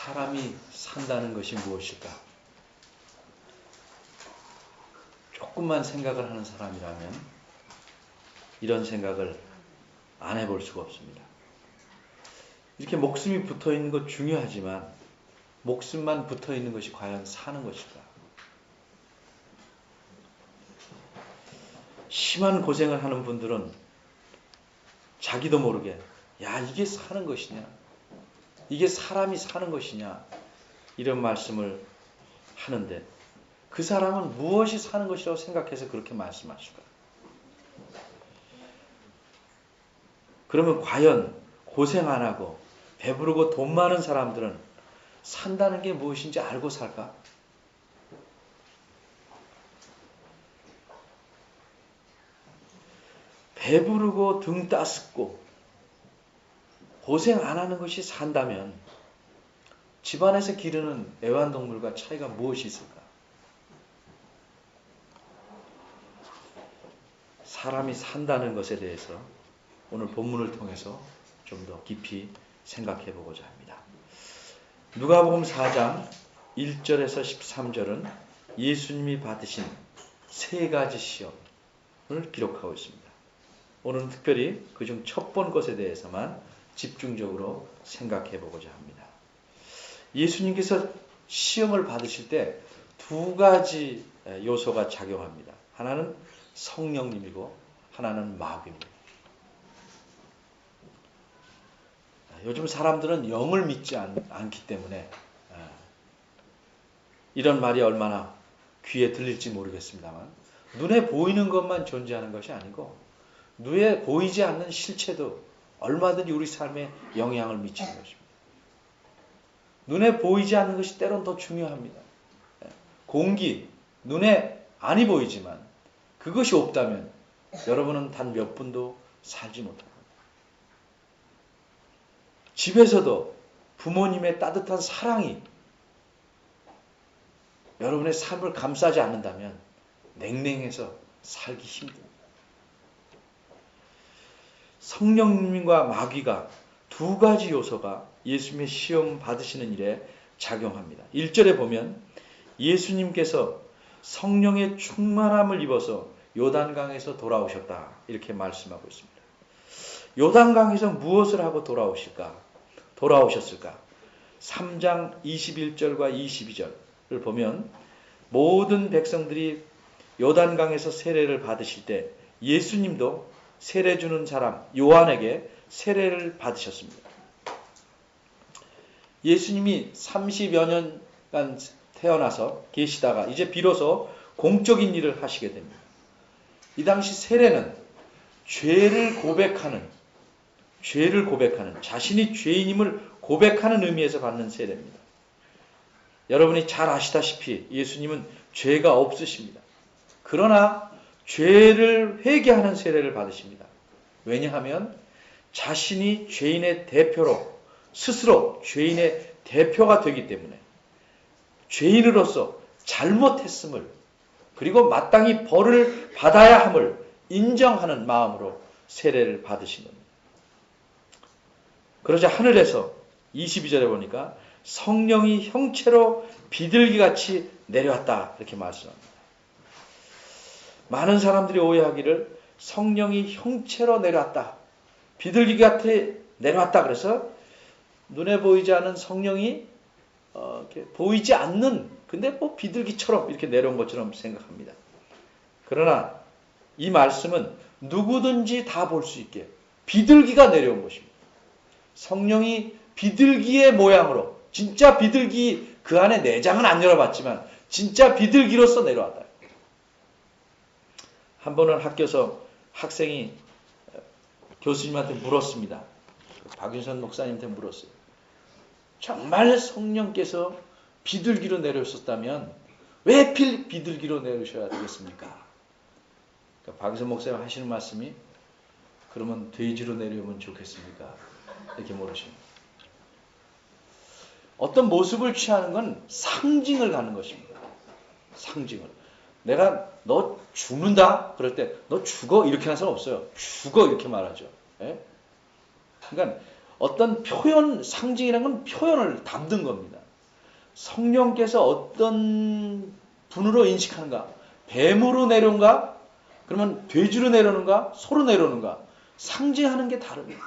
사람이 산다는 것이 무엇일까? 조금만 생각을 하는 사람이라면 이런 생각을 안 해볼 수가 없습니다. 이렇게 목숨이 붙어 있는 것 중요하지만 목숨만 붙어 있는 것이 과연 사는 것일까? 심한 고생을 하는 분들은 자기도 모르게 야, 이게 사는 것이냐? 이게 사람이 사는 것이냐? 이런 말씀을 하는데 그 사람은 무엇이 사는 것이라고 생각해서 그렇게 말씀하실까? 그러면 과연 고생 안 하고 배부르고 돈 많은 사람들은 산다는 게 무엇인지 알고 살까? 배부르고 등 따숩고 고생 안 하는 것이 산다면 집안에서 기르는 애완동물과 차이가 무엇이 있을까? 사람이 산다는 것에 대해서 오늘 본문을 통해서 좀 더 깊이 생각해 보고자 합니다. 누가복음 4장 1절에서 13절은 예수님이 받으신 세 가지 시험을 기록하고 있습니다. 오늘은 특별히 그중 첫 번 것에 대해서만 집중적으로 생각해 보고자 합니다. 예수님께서 시험을 받으실 때 두 가지 요소가 작용합니다. 하나는 성령님이고 하나는 마귀입니다. 요즘 사람들은 영을 믿지 않기 때문에 이런 말이 얼마나 귀에 들릴지 모르겠습니다만 눈에 보이는 것만 존재하는 것이 아니고 눈에 보이지 않는 실체도 얼마든지 우리 삶에 영향을 미치는 것입니다. 눈에 보이지 않는 것이 때론 더 중요합니다. 공기, 눈에 안이 보이지만 그것이 없다면 여러분은 단 몇 분도 살지 못합니다. 집에서도 부모님의 따뜻한 사랑이 여러분의 삶을 감싸지 않는다면 냉랭해서 살기 힘듭니다. 성령님과 마귀가 두 가지 요소가 예수님의 시험 받으시는 일에 작용합니다. 1절에 보면 예수님께서 성령의 충만함을 입어서 요단강에서 돌아오셨다 이렇게 말씀하고 있습니다. 요단강에서 무엇을 하고 돌아오셨을까? 3장 21절과 22절을 보면 모든 백성들이 요단강에서 세례를 받으실 때 예수님도 세례 주는 사람 요한에게 세례를 받으셨습니다. 예수님이 30여 년간 태어나서 계시다가 이제 비로소 공적인 일을 하시게 됩니다. 이 당시 세례는 죄를 고백하는 자신이 죄인임을 고백하는 의미에서 받는 세례입니다. 여러분이 잘 아시다시피 예수님은 죄가 없으십니다. 그러나 죄를 회개하는 세례를 받으십니다. 왜냐하면 자신이 죄인의 대표로 스스로 죄인의 대표가 되기 때문에 죄인으로서 잘못했음을 그리고 마땅히 벌을 받아야 함을 인정하는 마음으로 세례를 받으신 겁니다. 그러자 하늘에서 22절에 보니까 성령이 형체로 비둘기같이 내려왔다 이렇게 말씀합니다. 많은 사람들이 오해하기를 성령이 형체로 내려왔다. 비둘기같이 내려왔다. 그래서 눈에 보이지 않는 성령이 이렇게 보이지 않는 근데 뭐 비둘기처럼 이렇게 내려온 것처럼 생각합니다. 그러나 이 말씀은 누구든지 다 볼 수 있게 비둘기가 내려온 것입니다. 성령이 비둘기의 모양으로 진짜 비둘기 그 안에 내장은 안 열어봤지만 진짜 비둘기로서 내려왔다. 한 번은 학교에서 학생이 교수님한테 물었습니다. 박윤선 목사님한테 물었어요. 정말 성령께서 비둘기로 내려오셨다면 왜 필 비둘기로 내려오셔야 되겠습니까? 그러니까 박윤선 목사님 하시는 말씀이 그러면 돼지로 내려오면 좋겠습니까? 이렇게 물으십니다. 어떤 모습을 취하는 건 상징을 가는 것입니다. 상징을. 내가 너 죽는다? 그럴 때 너 죽어? 이렇게 하는 사람 없어요. 죽어 이렇게 말하죠. 예? 그러니까 어떤 표현, 상징이라는 건 표현을 담는 겁니다. 성령께서 어떤 분으로 인식하는가? 뱀으로 내려온가? 그러면 돼지로 내려오는가? 소로 내려오는가? 상징하는 게 다릅니다.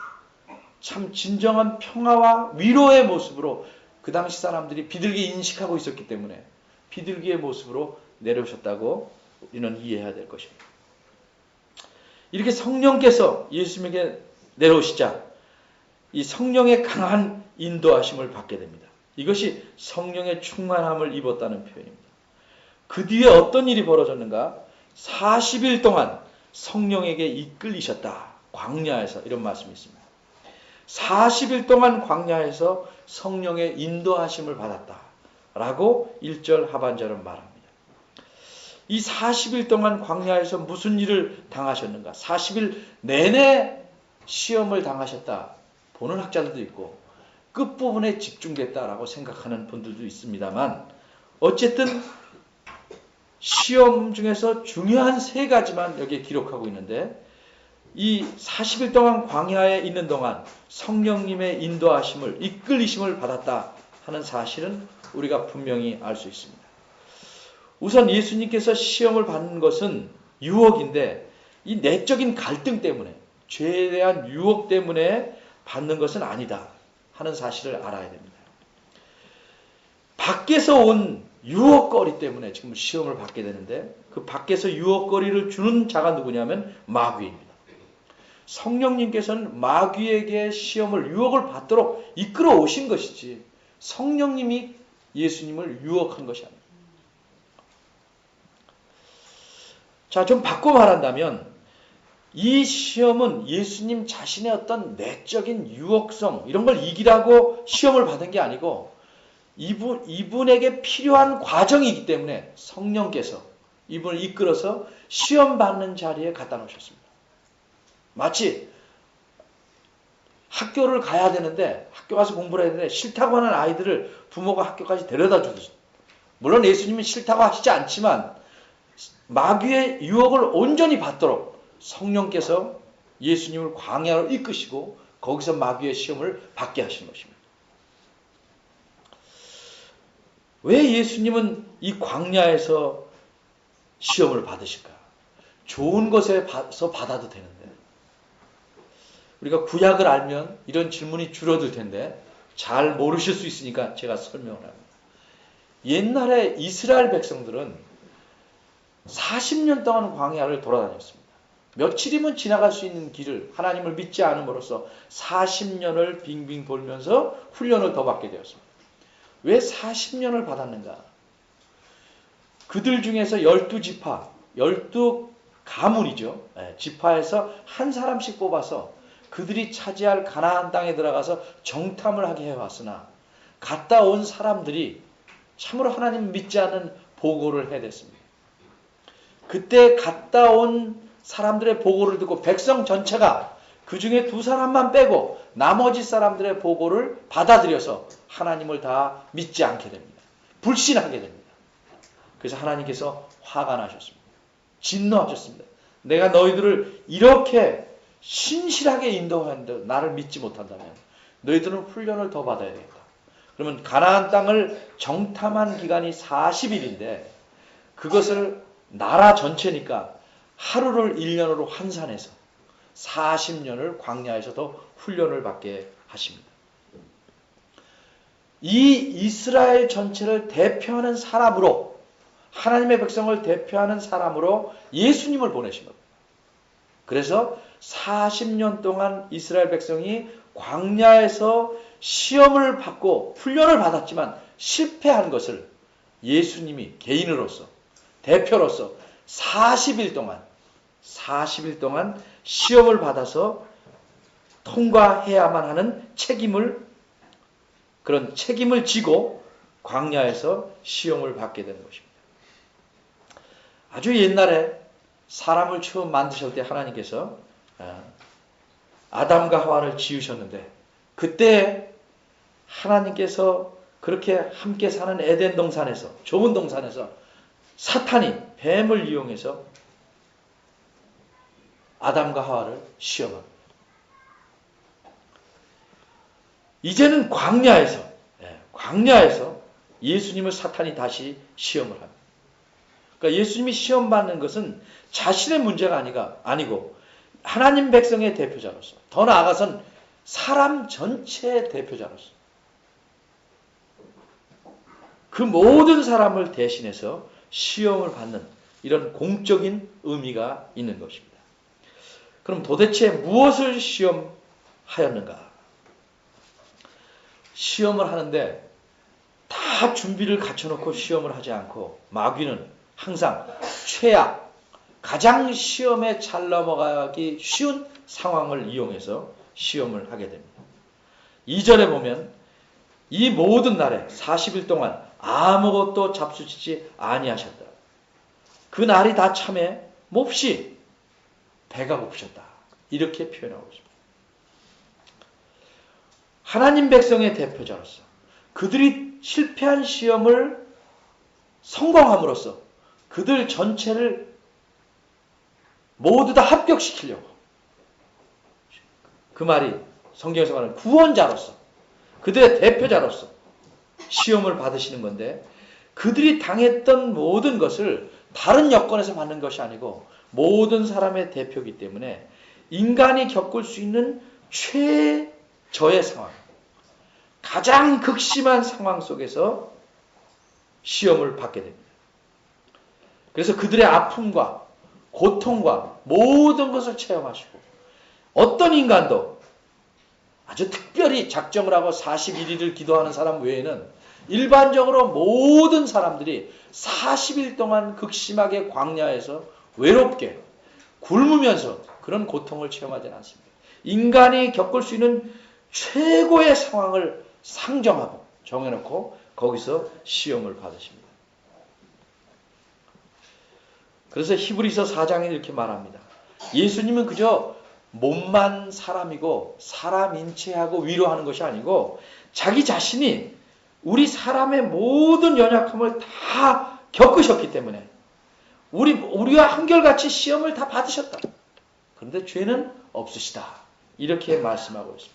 참 진정한 평화와 위로의 모습으로 그 당시 사람들이 비둘기 인식하고 있었기 때문에 비둘기의 모습으로 내려오셨다고 우리는 이해해야 될 것입니다. 이렇게 성령께서 예수님에게 내려오시자 이 성령의 강한 인도하심을 받게 됩니다. 이것이 성령의 충만함을 입었다는 표현입니다. 그 뒤에 어떤 일이 벌어졌는가? 40일 동안 성령에게 이끌리셨다. 광야에서 이런 말씀이 있습니다. 40일 동안 광야에서 성령의 인도하심을 받았다. 라고 1절 하반절은 말합니다. 이 40일 동안 광야에서 무슨 일을 당하셨는가? 40일 내내 시험을 당하셨다. 보는 학자들도 있고 끝부분에 집중됐다라고 생각하는 분들도 있습니다만 어쨌든 시험 중에서 중요한 세 가지만 여기에 기록하고 있는데 이 40일 동안 광야에 있는 동안 성령님의 인도하심을 이끌리심을 받았다 하는 사실은 우리가 분명히 알 수 있습니다. 우선 예수님께서 시험을 받는 것은 유혹인데 이 내적인 갈등 때문에 죄에 대한 유혹 때문에 받는 것은 아니다 하는 사실을 알아야 됩니다. 밖에서 온 유혹거리 때문에 지금 시험을 받게 되는데 그 밖에서 유혹거리를 주는 자가 누구냐면 마귀입니다. 성령님께서는 마귀에게 시험을 유혹을 받도록 이끌어 오신 것이지 성령님이 예수님을 유혹한 것이 아닙니다. 자, 좀 바꿔 말한다면 이 시험은 예수님 자신의 어떤 내적인 유혹성 이런 걸 이기라고 시험을 받은 게 아니고 이분에게 필요한 과정이기 때문에 성령께서 이분을 이끌어서 시험 받는 자리에 갖다 놓으셨습니다. 마치 학교를 가야 되는데 학교 가서 공부를 해야 되는데 싫다고 하는 아이들을 부모가 학교까지 데려다 주듯이 물론 예수님은 싫다고 하시지 않지만 마귀의 유혹을 온전히 받도록 성령께서 예수님을 광야로 이끄시고 거기서 마귀의 시험을 받게 하신 것입니다. 왜 예수님은 이 광야에서 시험을 받으실까? 좋은 것에서 받아도 되는데 우리가 구약을 알면 이런 질문이 줄어들 텐데 잘 모르실 수 있으니까 제가 설명을 합니다. 옛날에 이스라엘 백성들은 40년 동안 광야를 돌아다녔습니다. 며칠이면 지나갈 수 있는 길을 하나님을 믿지 않음으로써 40년을 빙빙 돌면서 훈련을 더 받게 되었습니다. 왜 40년을 받았는가? 그들 중에서 12지파, 12가문이죠. 지파에서 한 사람씩 뽑아서 그들이 차지할 가나안 땅에 들어가서 정탐을 하게 해왔으나 갔다 온 사람들이 참으로 하나님 믿지 않는 보고를 해댔습니다. 그때 갔다 온 사람들의 보고를 듣고 백성 전체가 그 중에 2사람만 빼고 나머지 사람들의 보고를 받아들여서 하나님을 다 믿지 않게 됩니다. 불신하게 됩니다. 그래서 하나님께서 화가 나셨습니다. 진노하셨습니다. 내가 너희들을 이렇게 신실하게 인도하는데 나를 믿지 못한다면 너희들은 훈련을 더 받아야 되겠다. 그러면 가나안 땅을 정탐한 기간이 40일인데 그것을 나라 전체니까 하루를 1년으로 환산해서 40년을 광야에서 더 훈련을 받게 하십니다. 이 이스라엘 전체를 대표하는 사람으로 하나님의 백성을 대표하는 사람으로 예수님을 보내신 겁니다. 그래서 40년 동안 이스라엘 백성이 광야에서 시험을 받고 훈련을 받았지만 실패한 것을 예수님이 개인으로서 대표로서 40일 동안 시험을 받아서 통과해야만 하는 그런 책임을 지고 광야에서 시험을 받게 되는 것입니다. 아주 옛날에 사람을 처음 만드실 때 하나님께서 아담과 하와를 지으셨는데 그때 하나님께서 그렇게 함께 사는 에덴 동산에서 좋은 동산에서 사탄이 뱀을 이용해서 아담과 하와를 시험합니다. 이제는 광야에서 예수님을 사탄이 다시 시험을 합니다. 그러니까 예수님이 시험 받는 것은 자신의 문제가 아니고 하나님 백성의 대표자로서, 더 나아가선 사람 전체의 대표자로서 그 모든 사람을 대신해서 시험을 받는 이런 공적인 의미가 있는 것입니다. 그럼 도대체 무엇을 시험하였는가? 시험을 하는데 다 준비를 갖춰놓고 시험을 하지 않고 마귀는 항상 최악, 가장 시험에 잘 넘어가기 쉬운 상황을 이용해서 시험을 하게 됩니다. 2절에 보면 이 모든 날에 40일 동안 아무것도 잡수시지 아니하셨다. 그 날이 다 참에 몹시 배가 고프셨다. 이렇게 표현하고 있습니다. 하나님 백성의 대표자로서 그들이 실패한 시험을 성공함으로써 그들 전체를 모두 다 합격시키려고, 그 말이 성경에서 말하는 구원자로서, 그들의 대표자로서 시험을 받으시는 건데, 그들이 당했던 모든 것을 다른 여건에서 받는 것이 아니고 모든 사람의 대표이기 때문에 인간이 겪을 수 있는 최저의 상황, 가장 극심한 상황 속에서 시험을 받게 됩니다. 그래서 그들의 아픔과 고통과 모든 것을 체험하시고, 어떤 인간도 아주 특별히 작정을 하고 41일을 기도하는 사람 외에는 일반적으로 모든 사람들이 40일 동안 극심하게 광야에서 외롭게 굶으면서 그런 고통을 체험하지는 않습니다. 인간이 겪을 수 있는 최고의 상황을 상정하고 정해놓고 거기서 시험을 받으십니다. 그래서 히브리서 4장에 이렇게 말합니다. 예수님은 그저 몸만 사람이고 사람 인체하고 위로하는 것이 아니고 자기 자신이 우리 사람의 모든 연약함을 다 겪으셨기 때문에 우리와 한결같이 시험을 다 받으셨다. 그런데 죄는 없으시다. 이렇게 말씀하고 있습니다.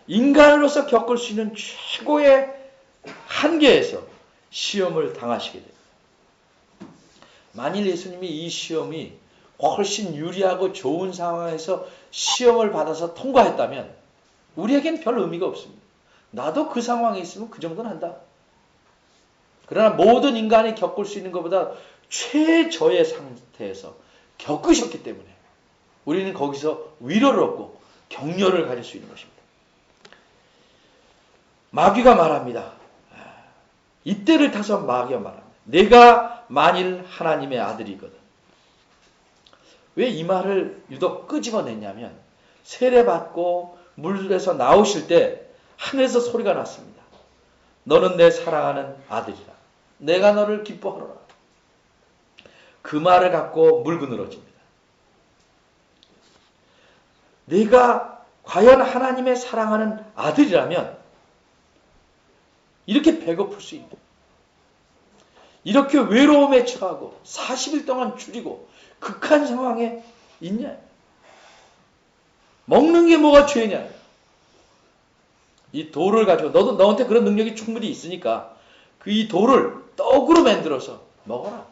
인간으로서 겪을 수 있는 최고의 한계에서 시험을 당하시게 됩니다. 만일 예수님이 이 시험이 훨씬 유리하고 좋은 상황에서 시험을 받아서 통과했다면 우리에겐 별 의미가 없습니다. 나도 그 상황에 있으면 그 정도는 한다. 그러나 모든 인간이 겪을 수 있는 것보다 최저의 상태에서 겪으셨기 때문에 우리는 거기서 위로를 얻고 격려를 가질 수 있는 것입니다. 마귀가 말합니다. 이때를 타서 마귀가 말합니다. 내가 만일 하나님의 아들이거든. 왜 이 말을 유독 끄집어냈냐면 세례받고 물에서 나오실 때 하늘에서 소리가 났습니다. 너는 내 사랑하는 아들이라. 내가 너를 기뻐하노라. 그 말을 갖고 물고 늘어집니다. 내가 과연 하나님의 사랑하는 아들이라면 이렇게 배고플 수 있는, 이렇게 외로움에 처하고 40일 동안 줄이고 극한 상황에 있냐? 먹는 게 뭐가 죄냐? 이 돌을 가지고 너한테 그런 능력이 충분히 있으니까 이 돌을 떡으로 만들어서 먹어라.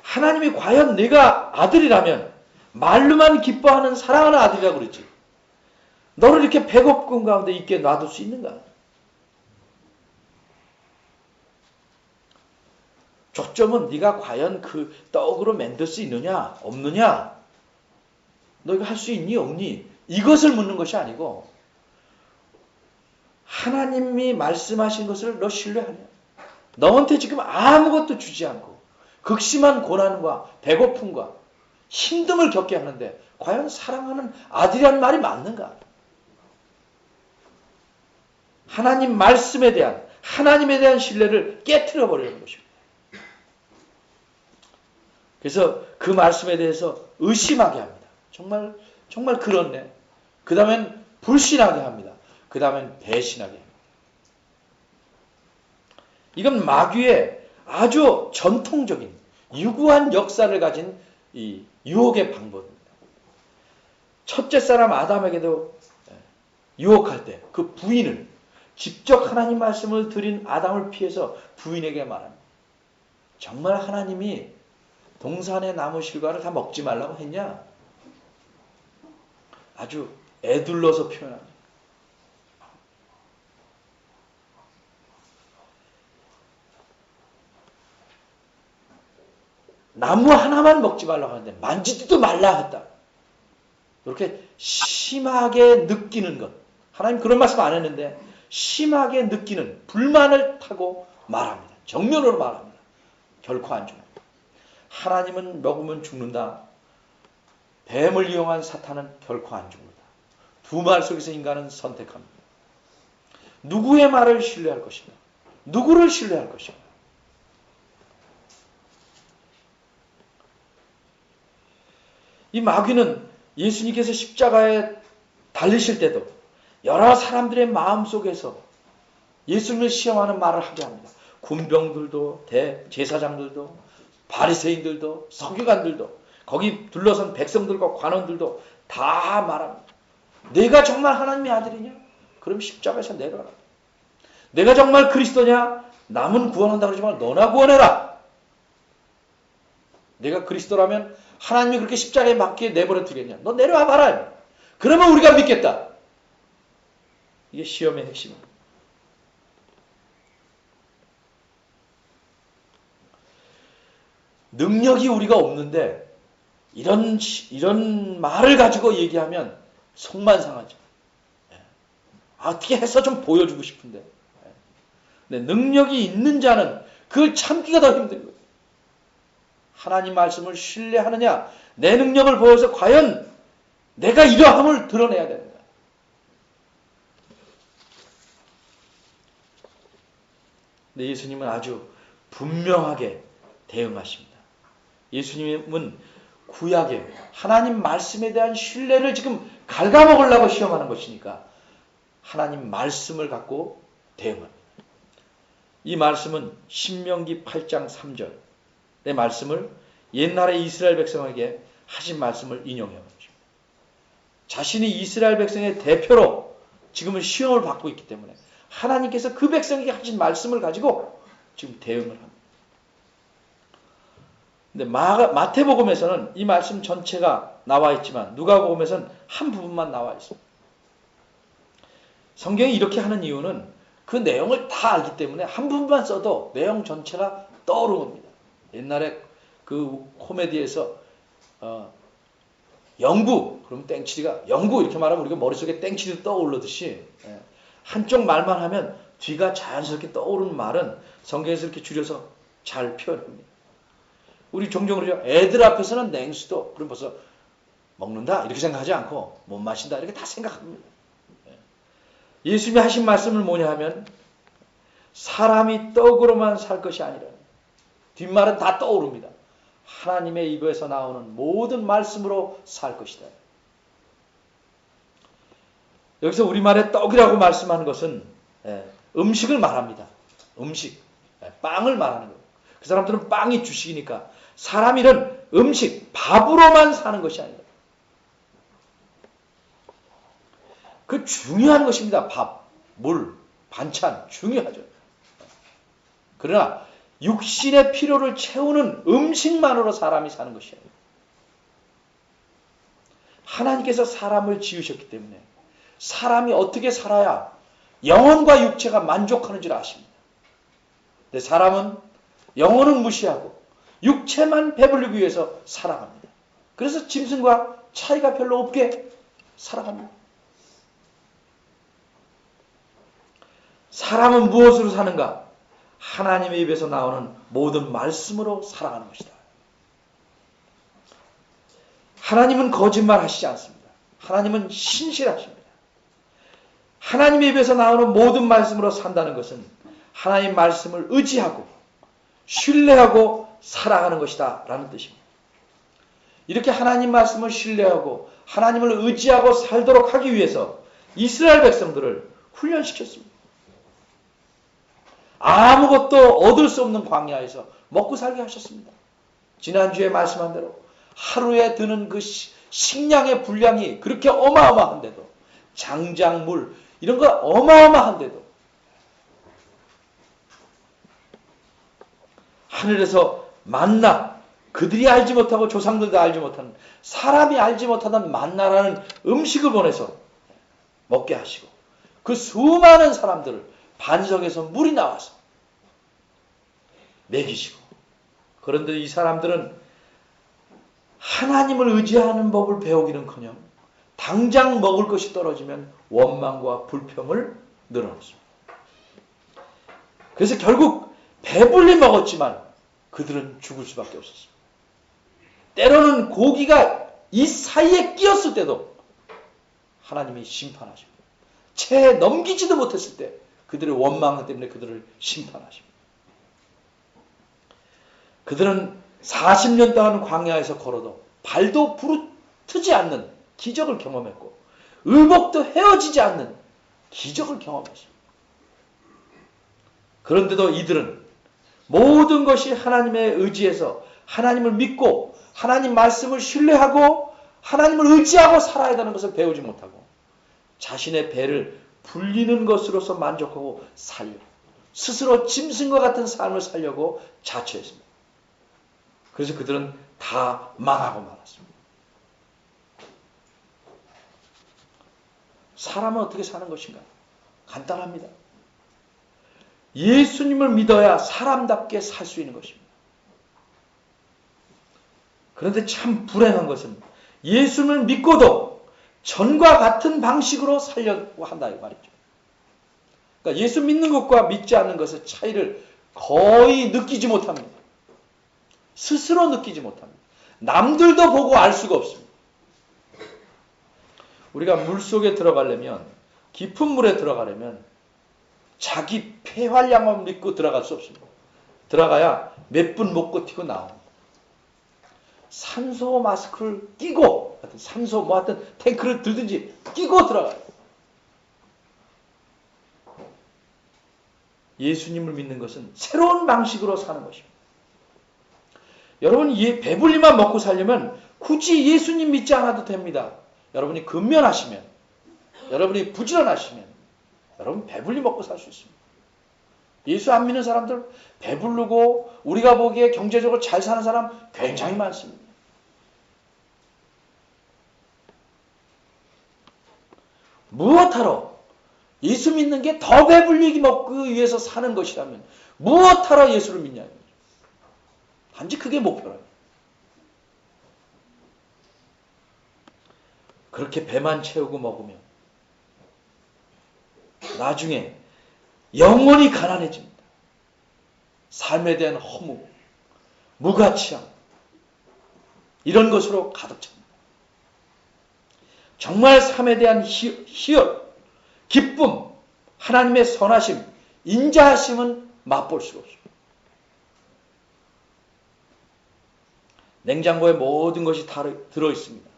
하나님이 과연 내가 아들이라면 말로만 기뻐하는 사랑하는 아들이라고 그랬지. 너를 이렇게 배고픔 가운데 있게 놔둘 수 있는가? 초점은 네가 과연 그 떡으로 만들 수 있느냐 없느냐, 너 이거 할 수 있니 없니, 이것을 묻는 것이 아니고 하나님이 말씀하신 것을 너 신뢰하냐. 너한테 지금 아무것도 주지 않고 극심한 고난과 배고픔과 힘듦을 겪게 하는데 과연 사랑하는 아들이라는 말이 맞는가? 하나님 말씀에 대한, 하나님에 대한 신뢰를 깨트려 버리는 것입니다. 그래서 그 말씀에 대해서 의심하게 합니다. 정말 그렇네. 그 다음엔 불신하게 합니다. 그 다음엔 배신하게 합니다. 이건 마귀의 아주 전통적인 유구한 역사를 가진 이 유혹의 방법입니다. 첫째 사람 아담에게도 유혹할 때 그 부인을 직접 하나님 말씀을 드린 아담을 피해서 부인에게 말합니다. 정말 하나님이 동산의 나무 실과를 다 먹지 말라고 했냐? 아주 애둘러서 표현합니다. 나무 하나만 먹지 말라고 하는데 만지지도 말라 했다. 이렇게 심하게 느끼는 것. 하나님 그런 말씀 안 했는데 심하게 느끼는 불만을 타고 말합니다. 정면으로 말합니다. 결코 안 죽는다. 하나님은 먹으면 죽는다. 뱀을 이용한 사탄은 결코 안 죽는다. 두 말 속에서 인간은 선택합니다. 누구의 말을 신뢰할 것인가? 누구를 신뢰할 것인가? 이 마귀는 예수님께서 십자가에 달리실 때도 여러 사람들의 마음속에서 예수님을 시험하는 말을 하게 합니다. 군병들도 대제사장들도 바리새인들도 서기관들도 거기 둘러선 백성들과 관원들도 다 말합니다. 내가 정말 하나님의 아들이냐? 그럼 십자가에서 내려라. 내가 정말 그리스도냐? 남은 구원한다고 그러지만 너나 구원해라. 내가 그리스도라면 하나님이 그렇게 십자가에 맞게 내버려 두겠냐? 너 내려와 봐라. 그러면 우리가 믿겠다. 이게 시험의 핵심입니다. 능력이 우리가 없는데 이런 말을 가지고 얘기하면 속만 상하죠. 어떻게 해서 좀 보여주고 싶은데. 근데 능력이 있는 자는 그걸 참기가 더 힘든 거예요. 하나님 말씀을 신뢰하느냐, 내 능력을 보여서 과연 내가 이러함을 드러내야 된다. 근데 예수님은 아주 분명하게 대응하십니다. 예수님은 구약에 하나님 말씀에 대한 신뢰를 지금 갉아먹으려고 시험하는 것이니까 하나님 말씀을 갖고 대응합니다. 이 말씀은 신명기 8장 3절의 말씀을 옛날에 이스라엘 백성에게 하신 말씀을 인용해요. 자신이 이스라엘 백성의 대표로 지금은 시험을 받고 있기 때문에 하나님께서 그 백성에게 하신 말씀을 가지고 지금 대응을 합니다. 근데 마태복음에서는 이 말씀 전체가 나와 있지만 누가복음에서는 한 부분만 나와 있습니다. 성경이 이렇게 하는 이유는 그 내용을 다 알기 때문에 한 부분만 써도 내용 전체가 떠오르는 겁니다. 옛날에 그 코미디에서 영구, 그럼 땡치리가 영구 이렇게 말하면 우리가 머릿속에 땡치리 떠오르듯이 한쪽 말만 하면 뒤가 자연스럽게 떠오르는 말은 성경에서 이렇게 줄여서 잘 표현합니다. 우리 종종 그러죠. 애들 앞에서는 냉수도 그럼 벌써 먹는다 이렇게 생각하지 않고 못 마신다 이렇게 다 생각합니다. 예수님이 하신 말씀은 뭐냐 하면 사람이 떡으로만 살 것이 아니라 뒷말은 다 떠오릅니다. 하나님의 입에서 나오는 모든 말씀으로 살 것이다. 여기서 우리말에 떡이라고 말씀하는 것은 음식을 말합니다. 음식, 빵을 말하는 거예요. 그 사람들은 빵이 주식이니까 사람 일은 음식, 밥으로만 사는 것이 아니다. 그 중요한 것입니다. 밥, 물, 반찬 중요하죠. 그러나 육신의 필요를 채우는 음식만으로 사람이 사는 것이 아니에요. 하나님께서 사람을 지으셨기 때문에 사람이 어떻게 살아야 영혼과 육체가 만족하는 줄 아십니다. 근데 사람은 영혼은 무시하고 육체만 배불리기 위해서 살아갑니다. 그래서 짐승과 차이가 별로 없게 살아갑니다. 사람은 무엇으로 사는가? 하나님의 입에서 나오는 모든 말씀으로 살아가는 것이다. 하나님은 거짓말 하시지 않습니다. 하나님은 신실하십니다. 하나님의 입에서 나오는 모든 말씀으로 산다는 것은 하나님 말씀을 의지하고 신뢰하고 살아가는 것이다 라는 뜻입니다. 이렇게 하나님 말씀을 신뢰하고 하나님을 의지하고 살도록 하기 위해서 이스라엘 백성들을 훈련시켰습니다. 아무것도 얻을 수 없는 광야에서 먹고 살게 하셨습니다. 지난주에 말씀한 대로 하루에 드는 그 식량의 분량이 그렇게 어마어마한데도, 장작물 이런 거 어마어마한데도 하늘에서 만나, 그들이 알지 못하고 조상들도 알지 못하는, 사람이 알지 못하는 만나라는 음식을 보내서 먹게 하시고, 그 수많은 사람들을 반석에서 물이 나와서 먹이시고, 그런데 이 사람들은 하나님을 의지하는 법을 배우기는커녕 당장 먹을 것이 떨어지면 원망과 불평을 늘어놓습니다. 그래서 결국 배불리 먹었지만 그들은 죽을 수밖에 없었습니다. 때로는 고기가 이 사이에 끼었을 때도 하나님이 심판하십니다. 채 넘기지도 못했을 때 그들의 원망 때문에 그들을 심판하십니다. 그들은 40년 동안 광야에서 걸어도 발도 부르트지 않는 기적을 경험했고, 의복도 헤어지지 않는 기적을 경험했습니다. 그런데도 이들은 모든 것이 하나님의 의지에서 하나님을 믿고 하나님 말씀을 신뢰하고 하나님을 의지하고 살아야 되는 것을 배우지 못하고 자신의 배를 불리는 것으로서 만족하고 살려고, 스스로 짐승과 같은 삶을 살려고 자처했습니다. 그래서 그들은 다 망하고 말았습니다. 사람은 어떻게 사는 것인가? 간단합니다. 예수님을 믿어야 사람답게 살 수 있는 것입니다. 그런데 참 불행한 것은 예수님을 믿고도 전과 같은 방식으로 살려고 한다 이 말이죠. 그러니까 예수 믿는 것과 믿지 않는 것의 차이를 거의 느끼지 못합니다. 스스로 느끼지 못합니다. 남들도 보고 알 수가 없습니다. 우리가 물속에 들어가려면, 깊은 물에 들어가려면 자기 폐활량을 믿고 들어갈 수 없습니다. 들어가야 몇 분 못 버티고 나옵니다. 산소 마스크를 끼고, 산소 뭐 하여튼 탱크를 들든지 끼고 들어가요. 예수님을 믿는 것은 새로운 방식으로 사는 것입니다. 여러분, 배불리만 먹고 살려면 굳이 예수님 믿지 않아도 됩니다. 여러분이 근면하시면, 여러분이 부지런하시면 여러분 배불리 먹고 살 수 있습니다. 예수 안 믿는 사람들 배부르고 우리가 보기에 경제적으로 잘 사는 사람 굉장히 많습니다. 무엇하러 예수 믿는 게 더 배불리게 먹기 위해서 사는 것이라면 무엇하러 예수를 믿냐는 거죠. 단지 그게 목표라요. 그렇게 배만 채우고 먹으면 나중에 영원히 가난해집니다. 삶에 대한 허무, 무가치함 이런 것으로 가득 찹니다. 정말 삶에 대한 희열, 기쁨, 하나님의 선하심, 인자하심은 맛볼 수가 없습니다. 냉장고에 모든 것이 다 들어있습니다.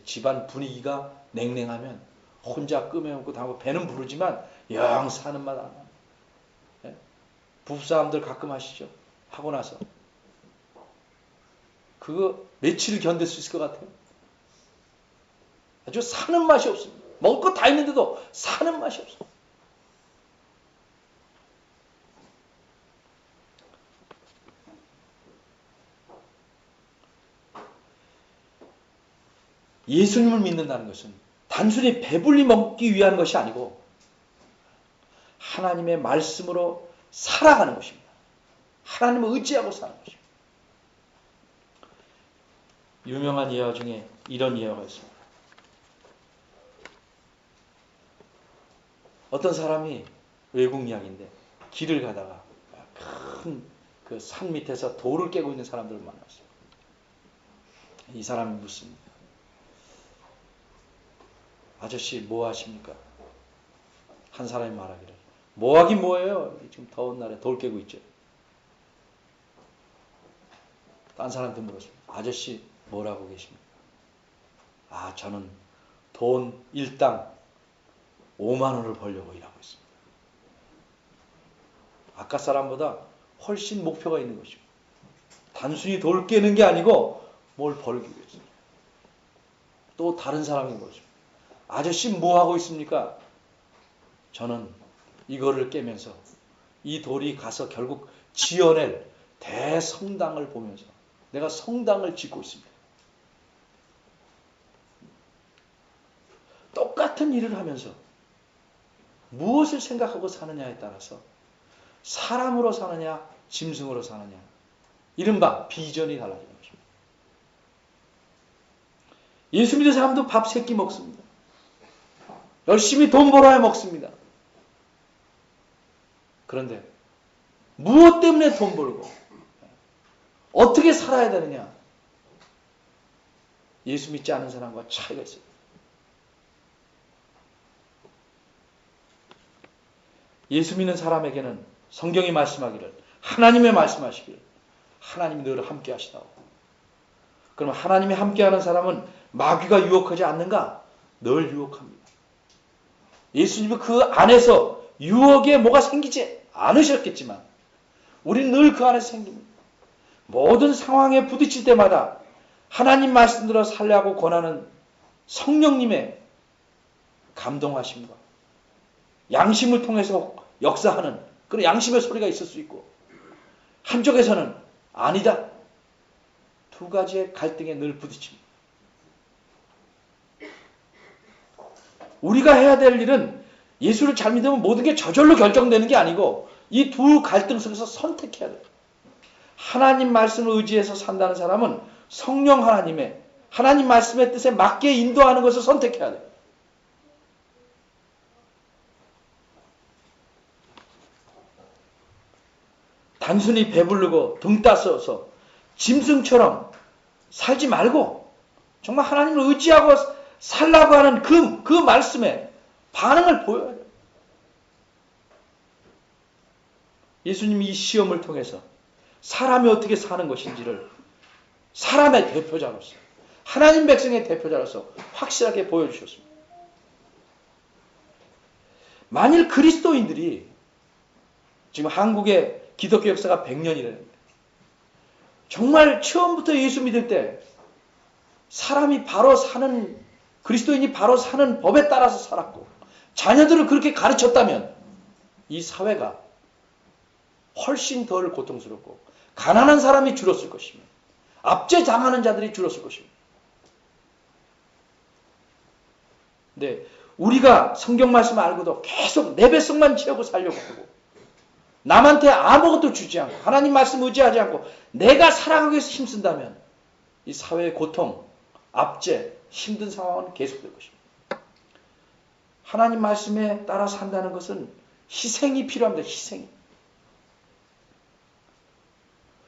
집안 분위기가 냉랭하면 혼자 끄매먹고 다하고 배는 부르지만 영 사는 맛 안 납니다. 부부싸움들 가끔 하시죠? 하고 나서 그거 며칠 견딜 수 있을 것 같아요? 아주 사는 맛이 없습니다. 먹을 거 다 있는데도 사는 맛이 없습니다. 예수님을 믿는다는 것은 단순히 배불리 먹기 위한 것이 아니고 하나님의 말씀으로 살아가는 것입니다. 하나님을 의지하고 사는 것입니다. 유명한 예화 중에 이런 예화가 있습니다. 어떤 사람이 외국 이야기인데 길을 가다가 큰 그 산 밑에서 돌을 깨고 있는 사람들을 만났어요. 이 사람이 묻습니다. 아저씨 뭐 하십니까? 한 사람이 말하기를 뭐 하긴 뭐예요? 지금 더운 날에 돌 깨고 있죠. 딴 사람한테 물었습니다. 아저씨 뭐라고 계십니까? 아, 저는 돈 일당 5만 원을 벌려고 일하고 있습니다. 아까 사람보다 훨씬 목표가 있는 것이고 단순히 돌 깨는 게 아니고 뭘 벌기 위해서. 또 다른 사람인 거죠. 아저씨 뭐 하고 있습니까? 저는 이거를 깨면서 이 돌이 가서 결국 지어낼 대성당을 보면서 내가 성당을 짓고 있습니다. 똑같은 일을 하면서 무엇을 생각하고 사느냐에 따라서 사람으로 사느냐 짐승으로 사느냐 이른바 비전이 달라지는 것입니다. 예수 믿는 사람도 밥 3끼 먹습니다. 열심히 돈 벌어야 먹습니다. 그런데 무엇 때문에 돈 벌고 어떻게 살아야 되느냐? 예수 믿지 않은 사람과 차이가 있어요. 예수 믿는 사람에게는 성경이 말씀하기를 하나님의 말씀하시기를 하나님이 늘 함께 하시다고. 그럼 하나님이 함께하는 사람은 마귀가 유혹하지 않는가? 늘 유혹합니다. 예수님은 그 안에서 유혹에 뭐가 생기지 않으셨겠지만 우리는 늘 그 안에서 생깁니다. 모든 상황에 부딪힐 때마다 하나님 말씀대로 살려고 권하는 성령님의 감동하심과 양심을 통해서 역사하는 그런 양심의 소리가 있을 수 있고 한쪽에서는 아니다. 두 가지의 갈등에 늘 부딪힙니다. 우리가 해야 될 일은 예수를 잘 믿으면 모든 게 저절로 결정되는 게 아니고 이 두 갈등 속에서 선택해야 돼요. 하나님 말씀을 의지해서 산다는 사람은 성령 하나님의 하나님 말씀의 뜻에 맞게 인도하는 것을 선택해야 돼요. 단순히 배부르고 등 따서서 짐승처럼 살지 말고 정말 하나님을 의지하고 살라고 하는 그 말씀에 반응을 보여야 돼요. 예수님이 이 시험을 통해서 사람이 어떻게 사는 것인지를 사람의 대표자로서 하나님 백성의 대표자로서 확실하게 보여주셨습니다. 만일 그리스도인들이 지금 한국의 기독교 역사가 100년이라는데 정말 처음부터 예수 믿을 때 사람이 바로 사는 그리스도인이 바로 사는 법에 따라서 살았고 자녀들을 그렇게 가르쳤다면 이 사회가 훨씬 덜 고통스럽고 가난한 사람이 줄었을 것이며 압제당하는 자들이 줄었을 것입니다. 근데 우리가 성경 말씀을 알고도 계속 내 뱃속만 채우고 살려고 하고 남한테 아무것도 주지 않고 하나님 말씀 의지하지 않고 내가 살아가기 위해서 힘쓴다면 이 사회의 고통, 압제, 힘든 상황은 계속될 것입니다. 하나님 말씀에 따라 산다는 것은 희생이 필요합니다. 희생이.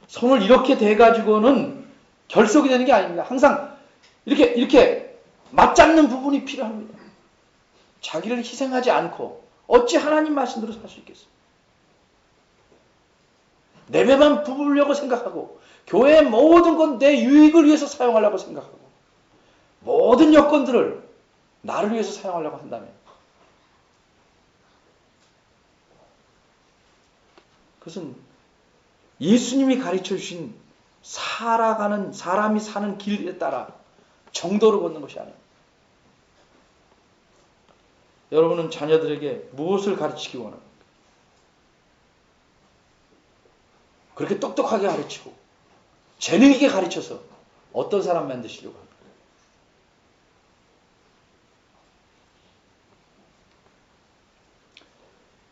손을 이렇게 대가지고는 결속이 되는 게 아닙니다. 항상 이렇게 맞잡는 부분이 필요합니다. 자기를 희생하지 않고 어찌 하나님 말씀대로 살 수 있겠어요? 내 배만 부으려고 생각하고 교회의 모든 건 내 유익을 위해서 사용하려고 생각하고 모든 여건들을 나를 위해서 사용하려고 한다면 그것은 예수님이 가르쳐 주신 사람이 사는 길에 따라 정도를 걷는 것이 아닙니다. 여러분은 자녀들에게 무엇을 가르치기 원합니까? 그렇게 똑똑하게 가르치고 재능 있게 가르쳐서 어떤 사람 만드시려고 합니까?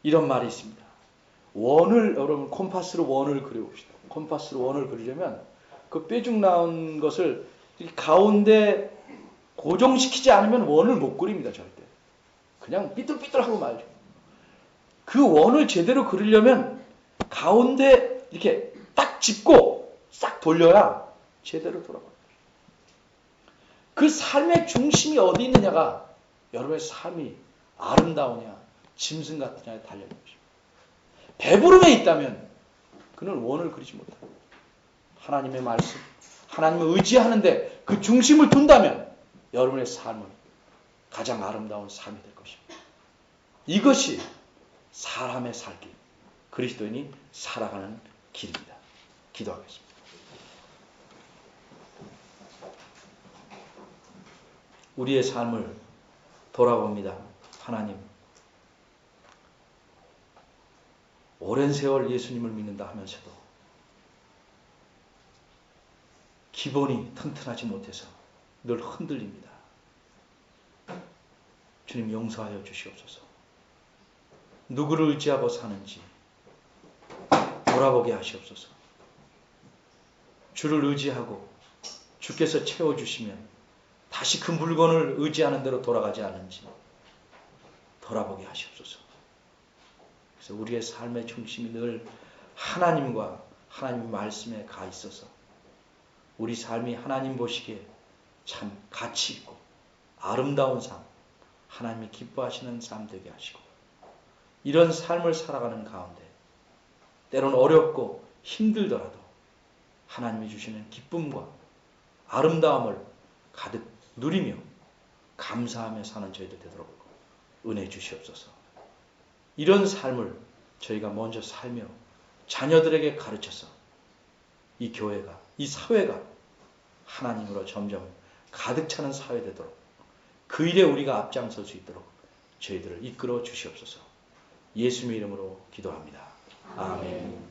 이런 말이 있습니다. 여러분 콤파스로 원을 그려봅시다. 콤파스로 원을 그리려면 그 뾰족 나온 것을 가운데 고정시키지 않으면 원을 못 그립니다. 절대. 그냥 삐뚤삐뚤하고 말죠. 그 원을 제대로 그리려면 가운데 이렇게 딱 짚고 싹 돌려야 제대로 돌아가요. 그 삶의 중심이 어디 있느냐가 여러분의 삶이 아름다우냐 짐승 같으냐에 달려있는 것입니다. 배부름에 있다면 그는 원을 그리지 못합니다. 하나님의 말씀, 하나님을 의지하는데 그 중심을 둔다면 여러분의 삶은 가장 아름다운 삶이 될 것입니다. 이것이 사람의 살길, 그리스도인이 살아가는 길입니다. 기도하겠습니다. 우리의 삶을 돌아봅니다. 하나님, 오랜 세월 예수님을 믿는다 하면서도 기본이 튼튼하지 못해서 늘 흔들립니다. 주님 용서하여 주시옵소서. 누구를 의지하고 사는지 돌아보게 하시옵소서. 주를 의지하고 주께서 채워주시면 다시 그 물건을 의지하는 대로 돌아가지 않는지 돌아보게 하시옵소서. 그래서 우리의 삶의 중심이 늘 하나님과 하나님의 말씀에 가 있어서 우리 삶이 하나님 보시기에 참 가치 있고 아름다운 삶, 하나님이 기뻐하시는 삶 되게 하시고, 이런 삶을 살아가는 가운데 때로는 어렵고 힘들더라도 하나님이 주시는 기쁨과 아름다움을 가득 누리며 감사하며 사는 저희들 되도록 은혜 주시옵소서. 이런 삶을 저희가 먼저 살며 자녀들에게 가르쳐서 이 교회가, 이 사회가 하나님으로 점점 가득 차는 사회 되도록, 그 일에 우리가 앞장설 수 있도록 저희들을 이끌어 주시옵소서. 예수님의 이름으로 기도합니다. 아멘.